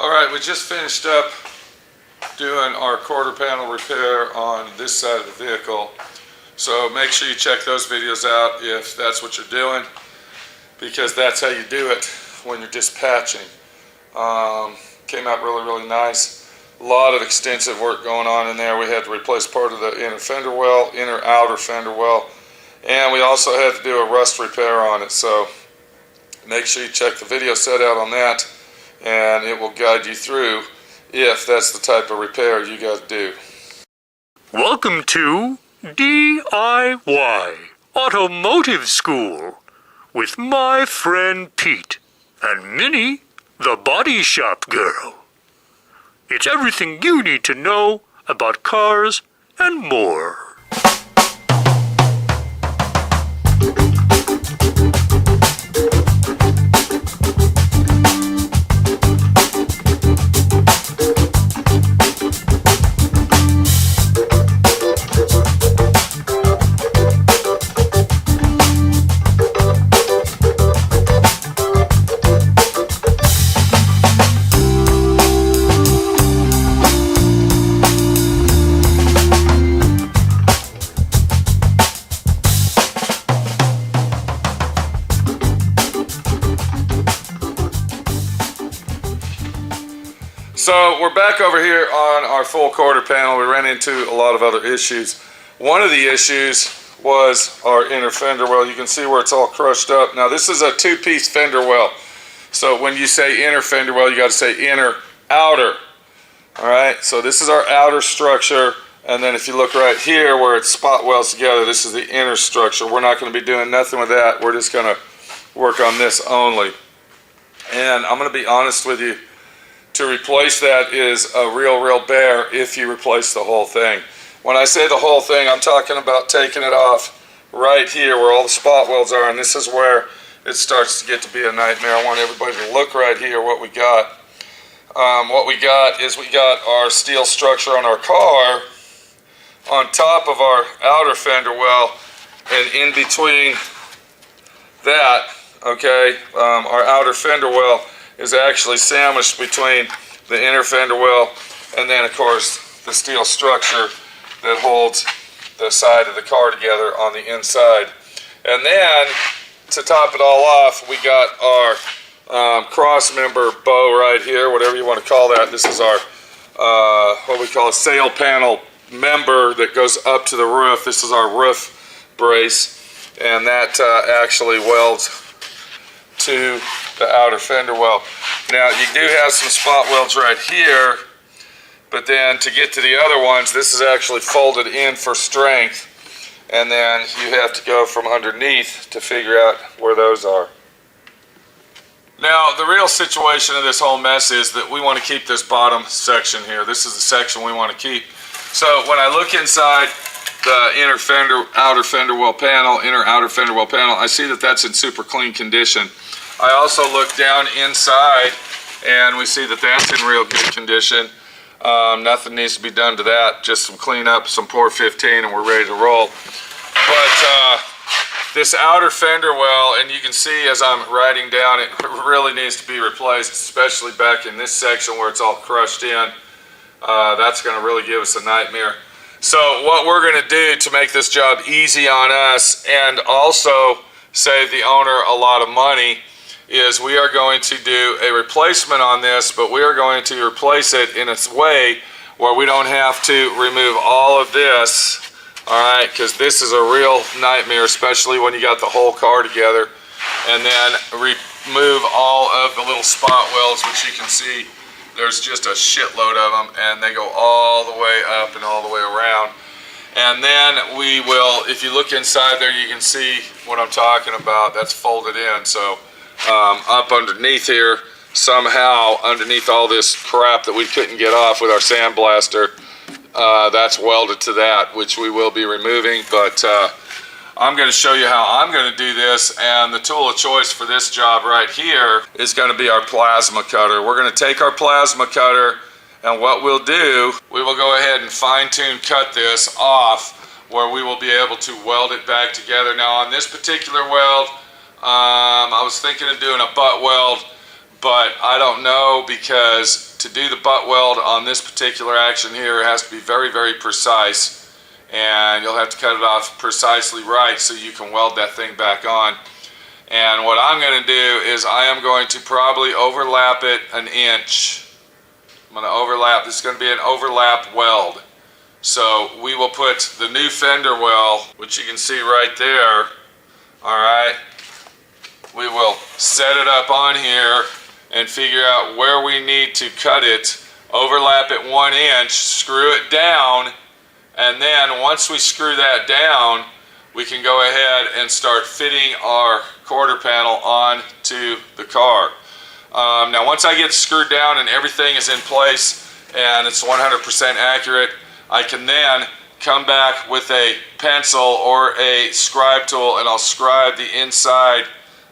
Alright, we just finished up doing our quarter panel repair on this side of the vehicle. So make sure you check those videos out if that's what you're doing, because that's how you do it when you're just patching. Came out really nice. A lot of extensive work going on in there. We had to replace part of the inner fender well, inner outer fender well, and we also had to do a rust repair on it. So make sure you check the video set out on that, and it will guide you through if that's the type of repair you got to do. Welcome to D.I.Y. Automotive School with my friend Pete and Minnie, the body shop girl. It's everything you need to know about cars and more. So we're back over here on our full quarter panel. We ran into a lot of other issues. One of the issues was our inner fender well. You can see where it's all crushed up. Now this is a two-piece fender well. So when you say inner fender well, you got to say inner, outer. Alright, so this is our outer structure, and then if you look right here where it's spot welds together, this is the inner structure. We're not going to be doing nothing with that. We're just going to work on this only. And I'm going to be honest with you, to replace that is a real bear if you replace the whole thing. When I say the whole thing, I'm talking about taking it off right here where all the spot welds are, and this is where it starts to get to be a nightmare. I want everybody to look right here what we got. What we got is we got our steel structure on our car on top of our outer fender well, and in between that, okay, our outer fender well is actually sandwiched between the inner fender well and then of course the steel structure that holds the side of the car together on the inside. And then to top it all off, we got our cross member bow right here, whatever you want to call that. This is our what we call a sail panel member that goes up to the roof. This is our roof brace, and that actually welds to the outer fender well. Now you do have some spot welds right here, but then to get to the other ones, this is actually folded in for strength, and then you have to go from underneath to figure out where those are. Now the real situation of this whole mess is that we want to keep this bottom section here. This is the section we want to keep. So when I look inside the inner fender, outer fender well panel, inner outer fender well panel, I see that that's in super clean condition. I also look down inside and we see that that's in real good condition. Nothing needs to be done to that, just some cleanup, some pour 15, and we're ready to roll. But this outer fender well, and you can see as I'm writing down, it really needs to be replaced, especially back in this section where it's all crushed in. That's going to really give us a nightmare. So what we're going to do to make this job easy on us and also save the owner a lot of money is we are going to do a replacement on this, but we are going to replace it in a way where we don't have to remove all of this, alright, because this is a real nightmare, especially when you got the whole car together, and then remove all of the little spot welds, which you can see there's just a shitload of them, and they go all the way up and all the way around. And then we will, if you look inside there, you can see what I'm talking about. That's folded in. So up underneath here, somehow underneath all this crap that we couldn't get off with our sandblaster, that's welded to that, which we will be removing. But I'm going to show you how I'm going to do this, and the tool of choice for this job right here is going to be our plasma cutter. We're going to take our plasma cutter, and what we'll do, we will go ahead and fine-tune cut this off where we will be able to weld it back together. Now on this particular weld, I was thinking of doing a butt weld, but I don't know, because to do the butt weld on this particular action here, it has to be very, very precise, and you'll have to cut it off precisely right so you can weld that thing back on. And what I'm going to do is I am going to probably overlap it an inch. I'm going to overlap, this is going to be an overlap weld. So we will put the new fender well, which you can see right there, alright, we will set it up on here and figure out where we need to cut it, overlap it 1 inch, screw it down, and then once we screw that down, we can go ahead and start fitting our quarter panel onto the car. Now once I get screwed down and everything is in place and it's 100% accurate, I can then come back with a pencil or a scribe tool and I'll scribe the inside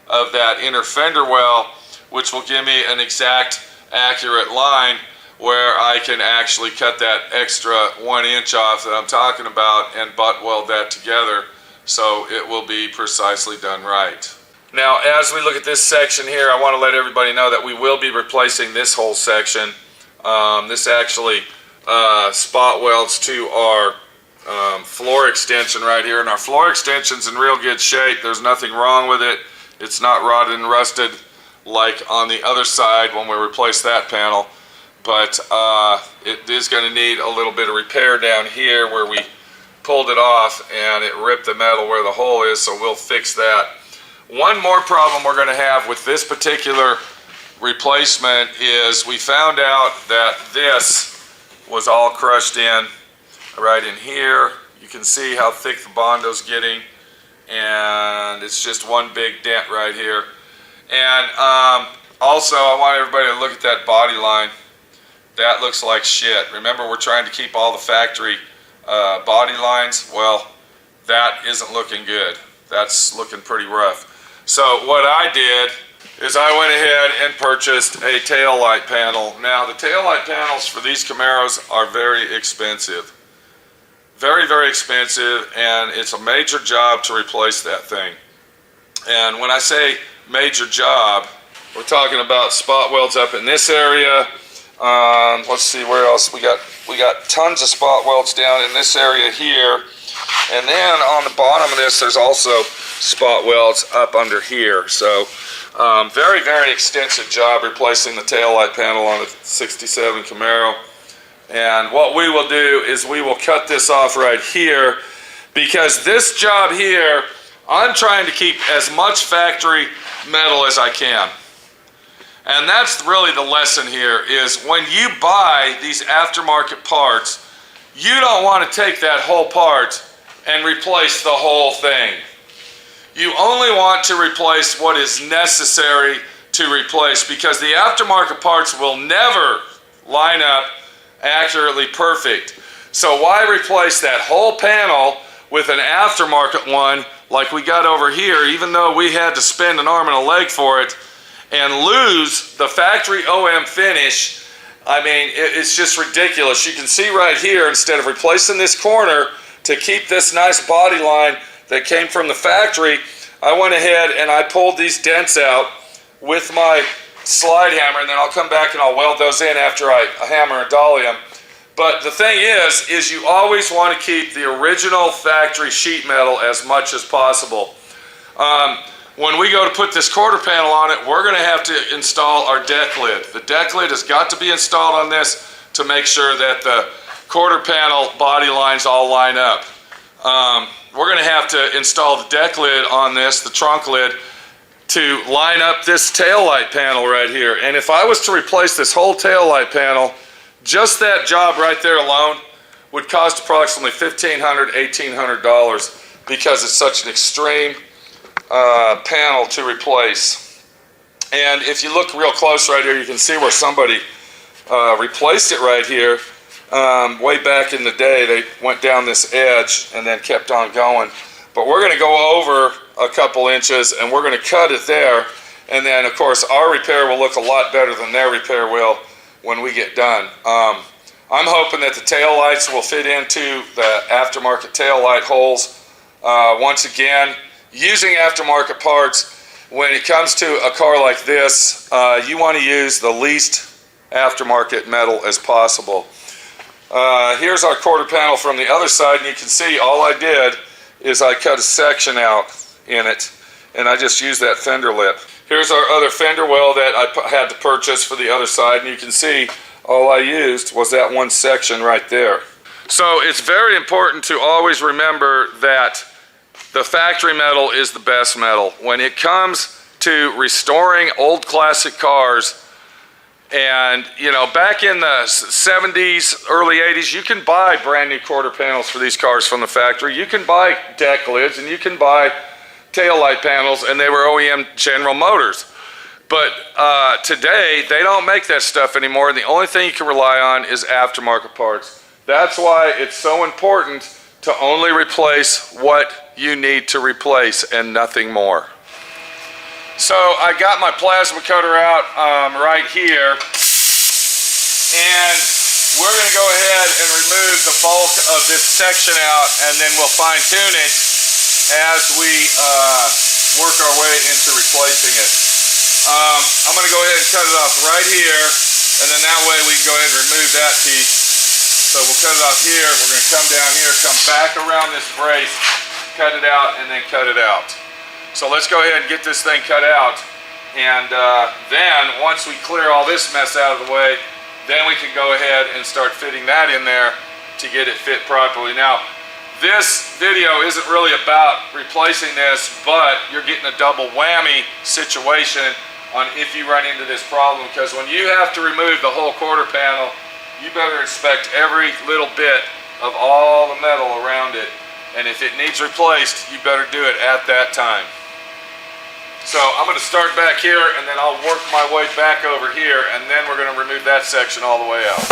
of that inner fender well, which will give me an exact accurate line where I can actually cut that extra 1 inch off that I'm talking about and butt weld that together so it will be precisely done right. Now as we look at this section here, I want to let everybody know that we will be replacing this whole section. This actually spot welds to our floor extension right here, and our floor extension's in real good shape. There's nothing wrong with it. It's not rotted and rusted like on the other side when we replace that panel, but it is going to need a little bit of repair down here where we pulled it off and it ripped the metal where the hole is, so we'll fix that. One more problem we're going to have with this particular replacement is we found out that this was all crushed in right in here. You can see how thick the Bondo's getting, and it's just one big dent right here. And also I want everybody to look at that body line. That looks like shit. Remember, we're trying to keep all the factory body lines. Well, that isn't looking good. That's looking pretty rough. So what I did is I went ahead and purchased a tail light panel. Now the tail light panels for these Camaros are very expensive. Very, very expensive, and it's a major job to replace that thing. And when I say major job, we're talking about spot welds up in this area. Let's see where else we got tons of spot welds down in this area here, and then on the bottom of this there's also spot welds up under here. So very, very extensive job replacing the tail light panel on the 67 Camaro. And what we will do is we will cut this off right here, because this job here, I'm trying to keep as much factory metal as I can. And that's really the lesson here, is when you buy these aftermarket parts, you don't want to take that whole part and replace the whole thing. You only want to replace what is necessary to replace, because the aftermarket parts will never line up accurately perfect. So why replace that whole panel with an aftermarket one like we got over here, even though we had to spend an arm and a leg for it, and lose the factory OM finish? I mean, it's just ridiculous. You can see right here, instead of replacing this corner to keep this nice body line that came from the factory, I went ahead and I pulled these dents out with my slide hammer, and then I'll come back and I'll weld those in after I hammer and dolly them. But the thing is you always want to keep the original factory sheet metal as much as possible. When we go to put this quarter panel on it, we're going to have to install our deck lid. The deck lid has got to be installed on this to make sure that the quarter panel body lines all line up. We're going to have to install the deck lid on this, the trunk lid, to line up this tail light panel right here. And if I was to replace this whole tail light panel, just that job right there alone would cost approximately $1,500, $1,800, because it's such an extreme panel to replace. And if you look real close right here, you can see where somebody replaced it right here. Way back in the day, they went down this edge and then kept on going. But we're going to go over a couple inches and we're going to cut it there, and then of course our repair will look a lot better than their repair will when we get done. I'm hoping that the tail lights will fit into the aftermarket tail light holes. Once again, using aftermarket parts, when it comes to a car like this, you want to use the least aftermarket metal as possible. Here's our quarter panel from the other side, and you can see all I did is I cut a section out in it, and I just used that fender lip. Here's our other fender well that I had to purchase for the other side, and you can see all I used was that one section right there. So it's very important to always remember that the factory metal is the best metal. When it comes to restoring old classic cars, and you know, back in the 70s, early 80s, you can buy brand new quarter panels for these cars from the factory. You can buy deck lids and you can buy tail light panels, and they were OEM General Motors. But today, they don't make that stuff anymore, and the only thing you can rely on is aftermarket parts. That's why it's so important to only replace what you need to replace and nothing more. So I got my plasma cutter out right here, and we're going to go ahead and remove the bulk of this section out, and then we'll fine tune it as we work our way into replacing it. I'm going to go ahead and cut it off right here, and then that way we can go ahead and remove that piece. So we'll cut it off here, we're going to come down here, come back around this brace, cut it out, and then cut it out. So let's go ahead and get this thing cut out, and then once we clear all this mess out of the way, then we can go ahead and start fitting that in there to get it fit properly. Now, this video isn't really about replacing this, but you're getting a double whammy situation on if you run into this problem, because when you have to remove the whole quarter panel, you better inspect every little bit of all the metal around it, and if it needs replaced, you better do it at that time. So I'm going to start back here, and then I'll work my way back over here, and then we're going to remove that section all the way out.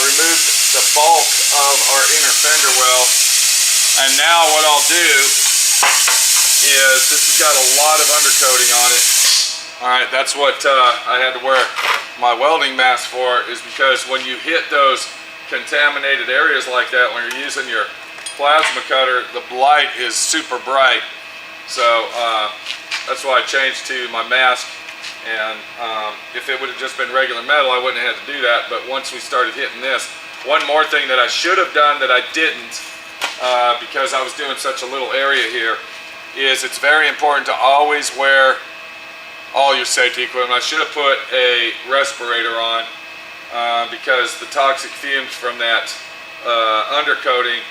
Removed the bulk of our inner fender well, and now what I'll do is, this has got a lot of undercoating on it. Alright, that's what I had to wear my welding mask for, is because when you hit those contaminated areas like that, when you're using your plasma cutter, the light is super bright. So that's why I changed to my mask. And if it would have just been regular metal, I wouldn't have had to do that. But once we started hitting this, one more thing that I should have done that I didn't, because I was doing such a little area here, is it's very important to always wear all your safety equipment. I should have put a respirator on because the toxic fumes from that undercoating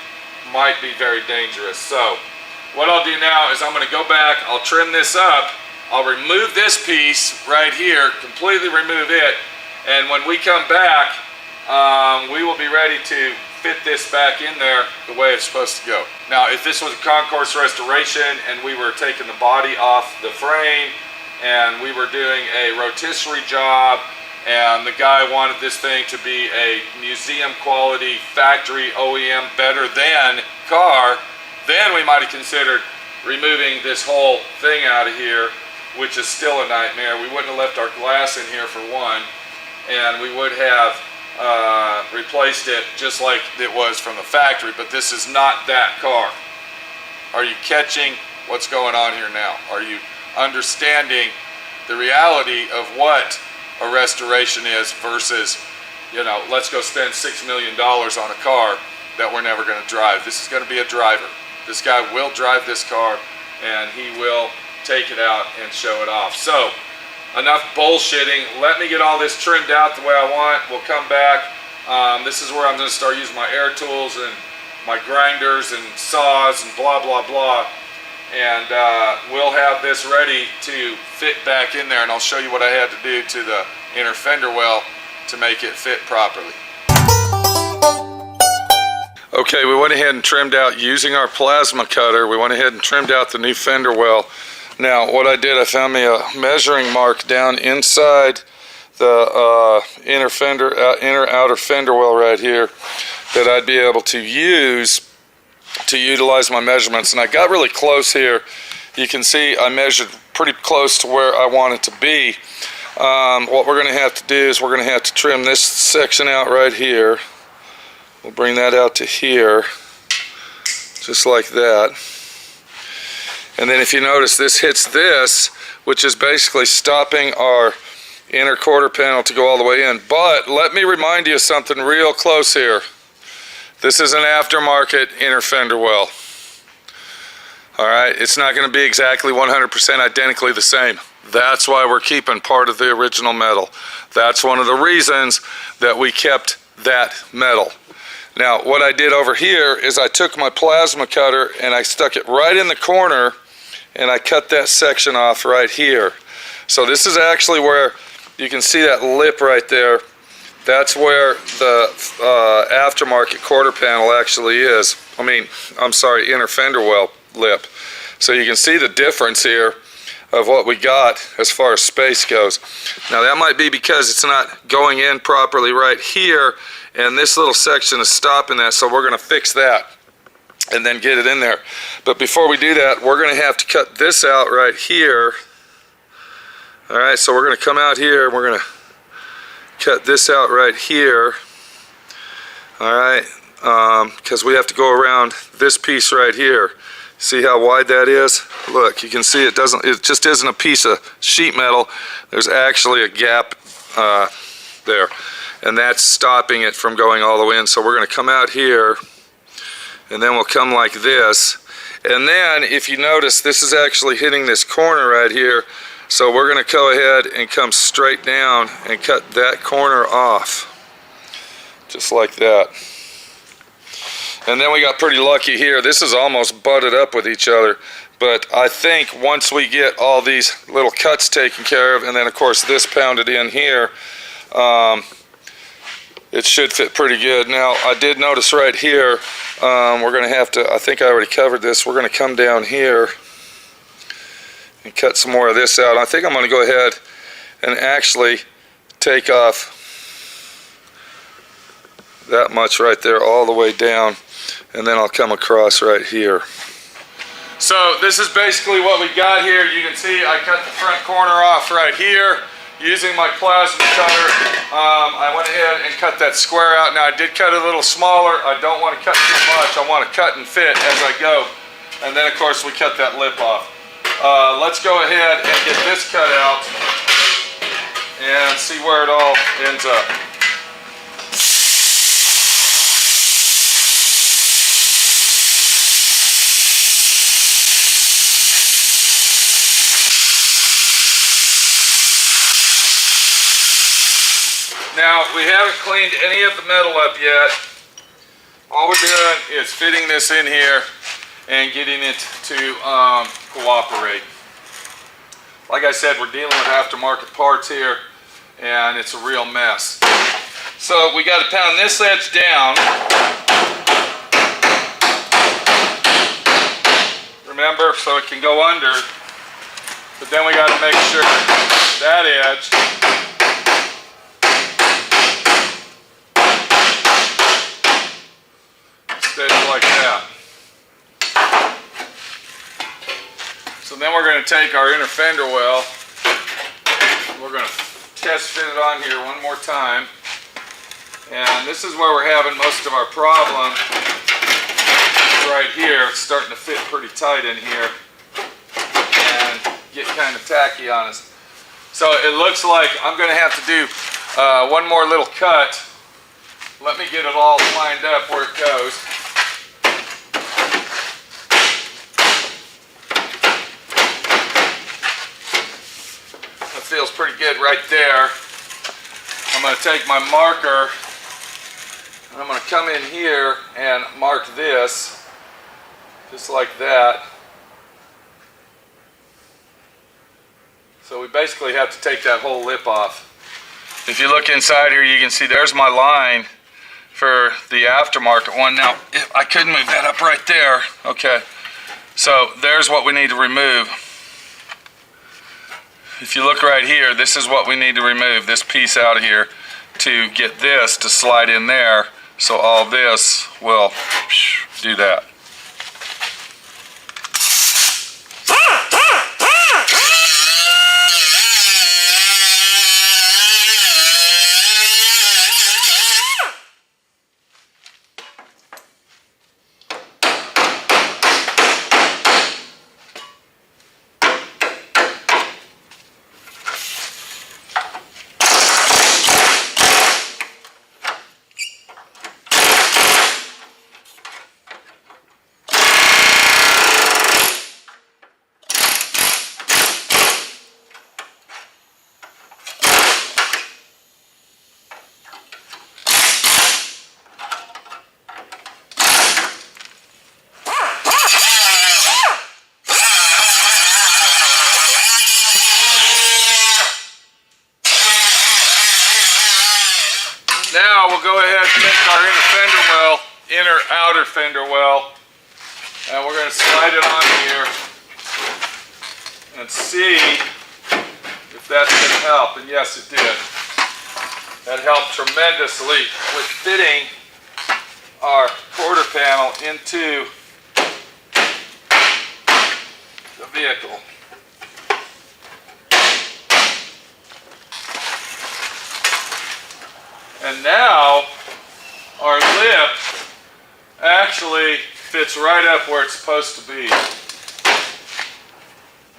might be very dangerous. So what I'll do now is I'm going to go back, I'll trim this up, I'll remove this piece right here, completely remove it, and when we come back, we will be ready to fit this back in there the way it's supposed to go. Now, if this was a concourse restoration and we were taking the body off the frame and we were doing a rotisserie job and the guy wanted this thing to be a museum quality factory OEM better than car, then we might have considered removing this whole thing out of here, which is still a nightmare. We wouldn't have left our glass in here for one, and we would have replaced it just like it was from the factory, but this is not that car. Are you catching what's going on here now? Are you understanding the reality of what a restoration is versus, you know, let's go spend $6 million on a car that we're never going to drive. This is going to be a driver. This guy will drive this car and he will take it out and show it off. So enough bullshitting. Let me get all this trimmed out the way I want. We'll come back. This is where I'm going to start using my air tools and my grinders and saws and blah blah blah, and we'll have this ready to fit back in there, and I'll show you what I had to do to the inner fender well to make it fit properly. Okay, we went ahead and trimmed out using our plasma cutter. We went ahead and trimmed out the new fender well. Now what I did, I found me a measuring mark down inside the inner outer fender well right here that I'd be able to use to utilize my measurements. And I got really close here. You can see I measured pretty close to where I want it to be. What we're going to have to do is we're going to have to trim this section out right here. We'll bring that out to here, just like that. And then if you notice, this hits this, which is basically stopping our inner quarter panel to go all the way in. But let me remind you of something real close here. This is an aftermarket inner fender well. Alright, it's not going to be exactly 100% identically the same. That's why we're keeping part of the original metal. That's one of the reasons that we kept that metal. Now, what I did over here is I took my plasma cutter and I stuck it right in the corner and I cut that section off right here. So this is actually where you can see that lip right there. That's where the aftermarket quarter panel actually is. I'm sorry, inner fender well lip. So you can see the difference here of what we got as far as space goes. Now that might be because it's not going in properly right here, and this little section is stopping that, so we're going to fix that and then get it in there. But before we do that, we're going to have to cut this out right here. Alright, so we're going to come out here and we're going to cut this out right here. Alright, because we have to go around this piece right here. See how wide that is? Look, you can see it just isn't a piece of sheet metal. There's actually a gap there, and that's stopping it from going all the way in. So we're going to come out here, and then we'll come like this. And then if you notice, this is actually hitting this corner right here. So we're going to go ahead and come straight down and cut that corner off, just like that. And then we got pretty lucky here. This is almost butted up with each other, but I think once we get all these little cuts taken care of, and then of course this pounded in here, it should fit pretty good. Now I did notice right here, we're going to have to, I think I already covered this, we're going to come down here and cut some more of this out. I think I'm going to go ahead and actually take off that much right there all the way down, and then I'll come across right here. So this is basically what we got here. You can see I cut the front corner off right here, using my plasma cutter, I went ahead and cut that square out. Now I did cut it a little smaller. I don't want to cut too much. I want to cut and fit as I go. And then of course we cut that lip off. Let's go ahead and get this cut out and see where it all ends up. Now, we haven't cleaned any of the metal up yet. All we're doing is fitting this in here and getting it to cooperate. Like I said, we're dealing with aftermarket parts here, and it's a real mess. So we got to pound this edge down. Remember, so it can go under. But then we got to make sure that edge like that. So then we're going to take our inner fender well, we're going to test fit it on here one more time, and this is where we're having most of our problem. Right here, it's starting to fit pretty tight in here and get kind of tacky on us. So it looks like I'm going to have to do one more little cut. Let me get it all lined up where it goes. Feels pretty good right there. I'm going to take my marker and I'm going to come in here and mark this just like that. So we basically have to take that whole lip off. If you look inside here, you can see there's my line for the aftermarket one. Now, if I could move that up right there. Okay, so there's what we need to remove. If you look right here, this is what we need to remove, this piece out of here, to get this to slide in there, so all this will do that. Now we'll go ahead and take our inner fender well, inner outer fender well, and we're going to slide it on here and see if that's going to help. And yes, it did. That helped tremendously with fitting our quarter panel into the vehicle. And now our lip actually fits right up where it's supposed to be. I'm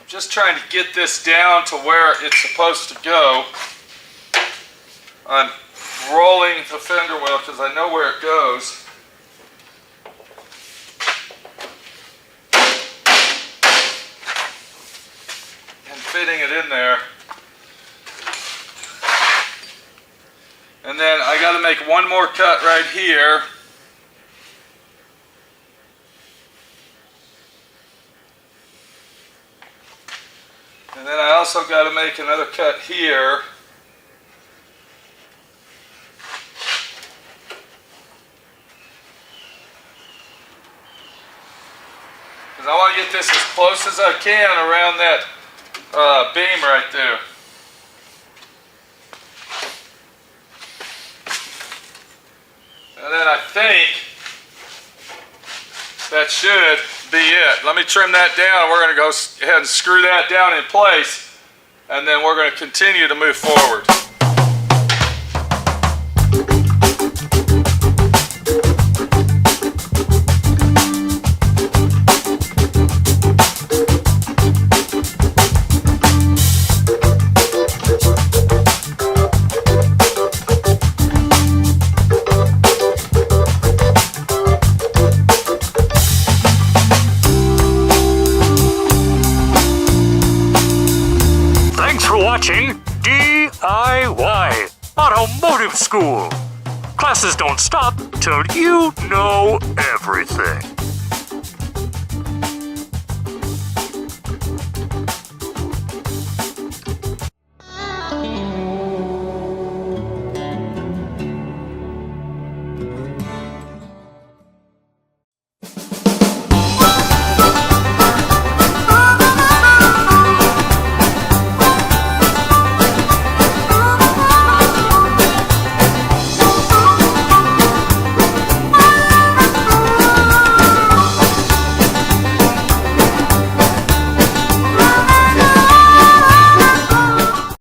just trying to get this down to where it's supposed to go. I'm rolling the fender well because I know where it goes. And fitting it in there. And then I got to make one more cut right here. And then I also got to make another cut here. Because I want to get this as close as I can around that beam right there. And then I think that should be it. Let me trim that down. We're going to go ahead and screw that down in place. and then we're going to continue to move forward. Thanks for watching D.I.Y. Automotive School. Classes don't stop till you know everything.